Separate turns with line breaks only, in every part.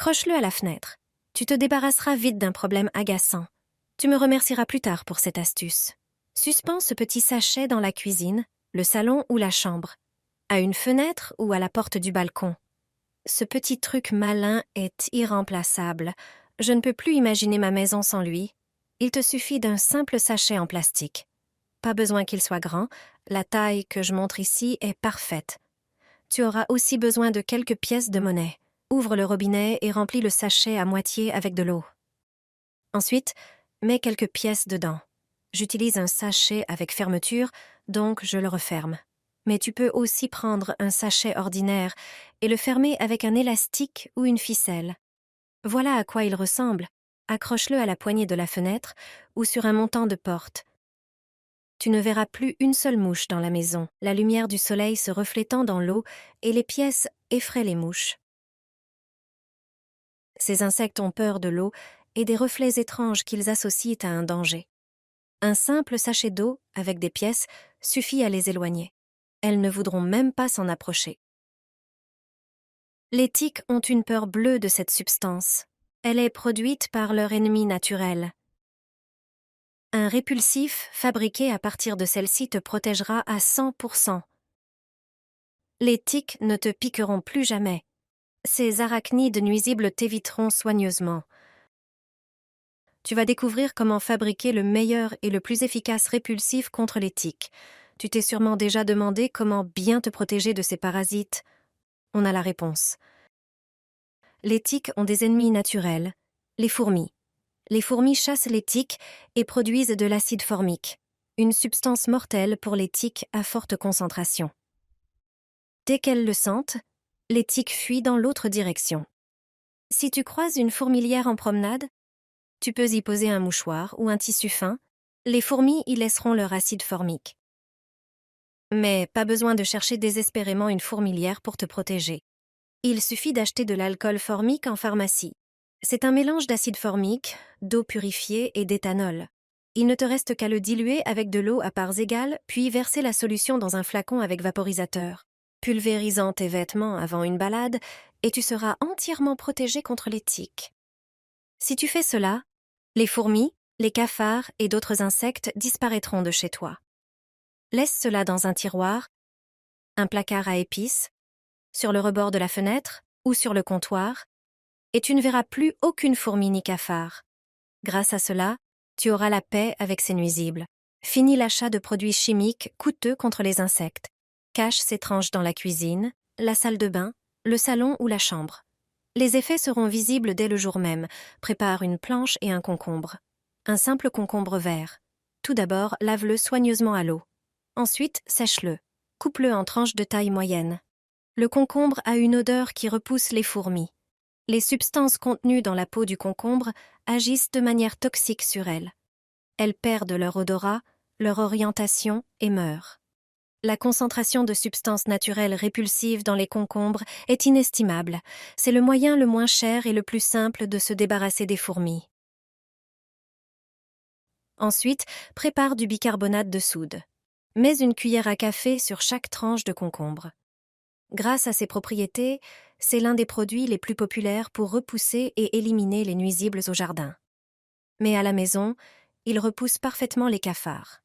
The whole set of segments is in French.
Accroche-le à la fenêtre. Tu te débarrasseras vite d'un problème agaçant. Tu me remercieras plus tard pour cette astuce. Suspends ce petit sachet dans la cuisine, le salon ou la chambre, à une fenêtre ou à la porte du balcon. Ce petit truc malin est irremplaçable. Je ne peux plus imaginer ma maison sans lui. Il te suffit d'un simple sachet en plastique. Pas besoin qu'il soit grand, la taille que je montre ici est parfaite. Tu auras aussi besoin de quelques pièces de monnaie. Ouvre le robinet et remplis le sachet à moitié avec de l'eau. Ensuite, mets quelques pièces dedans. J'utilise un sachet avec fermeture, donc je le referme. Mais tu peux aussi prendre un sachet ordinaire et le fermer avec un élastique ou une ficelle. Voilà à quoi il ressemble. Accroche-le à la poignée de la fenêtre ou sur un montant de porte. Tu ne verras plus une seule mouche dans la maison, la lumière du soleil se reflétant dans l'eau et les pièces effraient les mouches. Ces insectes ont peur de l'eau et des reflets étranges qu'ils associent à un danger. Un simple sachet d'eau, avec des pièces, suffit à les éloigner. Elles ne voudront même pas s'en approcher. Les tiques ont une peur bleue de cette substance. Elle est produite par leur ennemi naturel. Un répulsif fabriqué à partir de celle-ci te protégera à 100%. Les tiques ne te piqueront plus jamais. Ces arachnides nuisibles t'éviteront soigneusement. Tu vas découvrir comment fabriquer le meilleur et le plus efficace répulsif contre les tiques. Tu t'es sûrement déjà demandé comment bien te protéger de ces parasites. On a la réponse. Les tiques ont des ennemis naturels, les fourmis. Les fourmis chassent les tiques et produisent de l'acide formique, une substance mortelle pour les tiques à forte concentration. Dès qu'elles le sentent, les tiques fuient dans l'autre direction. Si tu croises une fourmilière en promenade, tu peux y poser un mouchoir ou un tissu fin. Les fourmis y laisseront leur acide formique. Mais pas besoin de chercher désespérément une fourmilière pour te protéger. Il suffit d'acheter de l'alcool formique en pharmacie. C'est un mélange d'acide formique, d'eau purifiée et d'éthanol. Il ne te reste qu'à le diluer avec de l'eau à parts égales, puis verser la solution dans un flacon avec vaporisateur. Pulvérisant tes vêtements avant une balade, et tu seras entièrement protégé contre les tiques. Si tu fais cela, les fourmis, les cafards et d'autres insectes disparaîtront de chez toi. Laisse cela dans un tiroir, un placard à épices, sur le rebord de la fenêtre ou sur le comptoir, et tu ne verras plus aucune fourmi ni cafard. Grâce à cela, tu auras la paix avec ces nuisibles. Finis l'achat de produits chimiques coûteux contre les insectes. Cache ces tranches dans la cuisine, la salle de bain, le salon ou la chambre. Les effets seront visibles dès le jour même. Prépare une planche et un concombre. Un simple concombre vert. Tout d'abord, lave-le soigneusement à l'eau. Ensuite, sèche-le. Coupe-le en tranches de taille moyenne. Le concombre a une odeur qui repousse les fourmis. Les substances contenues dans la peau du concombre agissent de manière toxique sur elles. Elles perdent leur odorat, leur orientation et meurent. La concentration de substances naturelles répulsives dans les concombres est inestimable. C'est le moyen le moins cher et le plus simple de se débarrasser des fourmis. Ensuite, prépare du bicarbonate de soude. Mets une cuillère à café sur chaque tranche de concombre. Grâce à ses propriétés, c'est l'un des produits les plus populaires pour repousser et éliminer les nuisibles au jardin. Mais à la maison, il repousse parfaitement les cafards.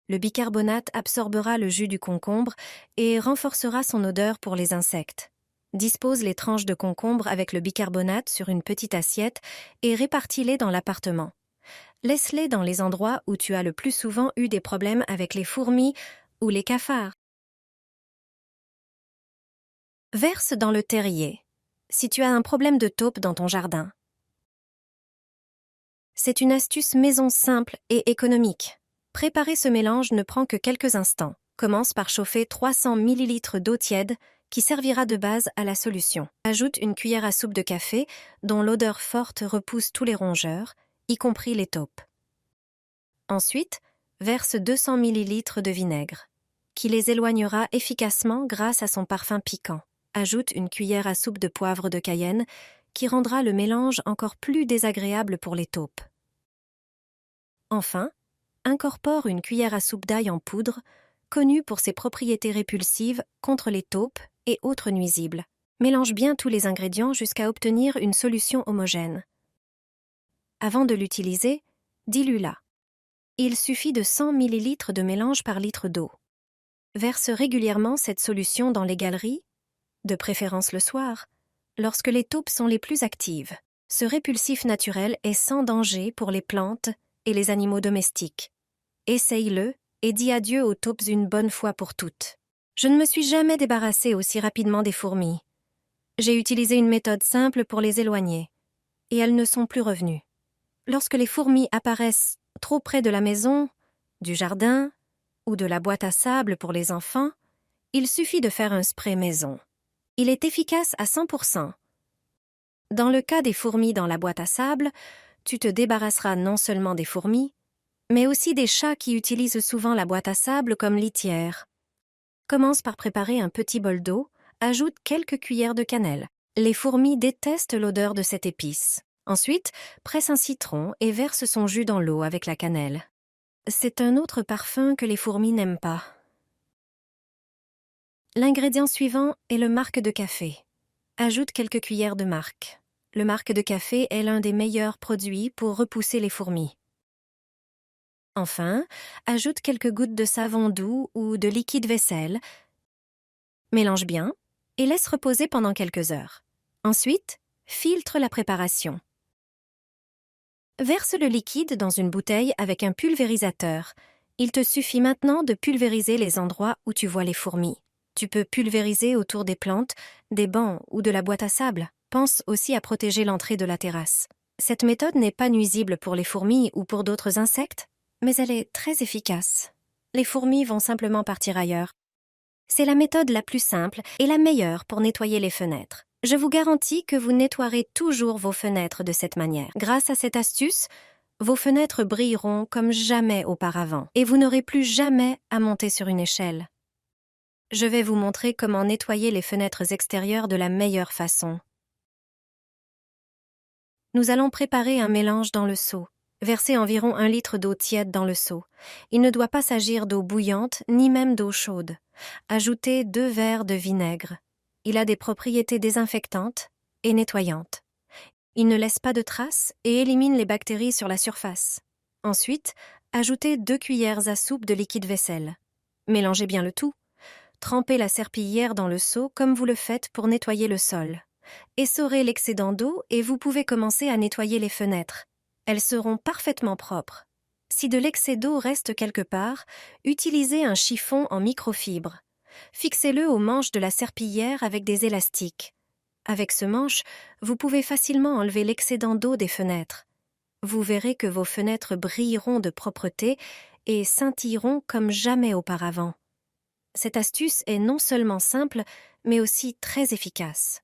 Le bicarbonate absorbera le jus du concombre et renforcera son odeur pour les insectes. Dispose les tranches de concombre avec le bicarbonate sur une petite assiette et répartis-les dans l'appartement. Laisse-les dans les endroits où tu as le plus souvent eu des problèmes avec les fourmis ou les cafards. Verse dans le terrier, si tu as un problème de taupe dans ton jardin. C'est une astuce maison simple et économique. Préparer ce mélange ne prend que quelques instants. Commence par chauffer 300 ml d'eau tiède qui servira de base à la solution. Ajoute une cuillère à soupe de café dont l'odeur forte repousse tous les rongeurs, y compris les taupes. Ensuite, verse 200 ml de vinaigre, qui les éloignera efficacement grâce à son parfum piquant. Ajoute une cuillère à soupe de poivre de Cayenne qui rendra le mélange encore plus désagréable pour les taupes. Enfin, incorpore une cuillère à soupe d'ail en poudre, connue pour ses propriétés répulsives contre les taupes et autres nuisibles. Mélange bien tous les ingrédients jusqu'à obtenir une solution homogène. Avant de l'utiliser, dilue-la. Il suffit de 100 ml de mélange par litre d'eau. Verse régulièrement cette solution dans les galeries, de préférence le soir, lorsque les taupes sont les plus actives. Ce répulsif naturel est sans danger pour les plantes et les animaux domestiques. Essaye-le et dis adieu aux taupes une bonne fois pour toutes. Je ne me suis jamais débarrassée aussi rapidement des fourmis. J'ai utilisé une méthode simple pour les éloigner, et elles ne sont plus revenues. Lorsque les fourmis apparaissent trop près de la maison, du jardin ou de la boîte à sable pour les enfants, il suffit de faire un spray maison. Il est efficace à 100%. Dans le cas des fourmis dans la boîte à sable, tu te débarrasseras non seulement des fourmis, mais aussi des chats qui utilisent souvent la boîte à sable comme litière. Commence par préparer un petit bol d'eau, ajoute quelques cuillères de cannelle. Les fourmis détestent l'odeur de cette épice. Ensuite, presse un citron et verse son jus dans l'eau avec la cannelle. C'est un autre parfum que les fourmis n'aiment pas. L'ingrédient suivant est le marc de café. Ajoute quelques cuillères de marc. Le marc de café est l'un des meilleurs produits pour repousser les fourmis. Enfin, ajoute quelques gouttes de savon doux ou de liquide vaisselle. Mélange bien et laisse reposer pendant quelques heures. Ensuite, filtre la préparation. Verse le liquide dans une bouteille avec un pulvérisateur. Il te suffit maintenant de pulvériser les endroits où tu vois les fourmis. Tu peux pulvériser autour des plantes, des bancs ou de la boîte à sable. Pense aussi à protéger l'entrée de la terrasse. Cette méthode n'est pas nuisible pour les fourmis ou pour d'autres insectes, mais elle est très efficace. Les fourmis vont simplement partir ailleurs. C'est la méthode la plus simple et la meilleure pour nettoyer les fenêtres. Je vous garantis que vous nettoierez toujours vos fenêtres de cette manière. Grâce à cette astuce, vos fenêtres brilleront comme jamais auparavant et vous n'aurez plus jamais à monter sur une échelle. Je vais vous montrer comment nettoyer les fenêtres extérieures de la meilleure façon. Nous allons préparer un mélange dans le seau. Versez environ 1 litre d'eau tiède dans le seau. Il ne doit pas s'agir d'eau bouillante ni même d'eau chaude. Ajoutez 2 verres de vinaigre. Il a des propriétés désinfectantes et nettoyantes. Il ne laisse pas de traces et élimine les bactéries sur la surface. Ensuite, ajoutez 2 cuillères à soupe de liquide vaisselle. Mélangez bien le tout. Trempez la serpillière dans le seau comme vous le faites pour nettoyer le sol. Essorez l'excédent d'eau et vous pouvez commencer à nettoyer les fenêtres. Elles seront parfaitement propres. Si de l'excès d'eau reste quelque part, utilisez un chiffon en microfibre. Fixez-le au manche de la serpillière avec des élastiques. Avec ce manche, vous pouvez facilement enlever l'excédent d'eau des fenêtres. Vous verrez que vos fenêtres brilleront de propreté et scintilleront comme jamais auparavant. Cette astuce est non seulement simple, mais aussi très efficace.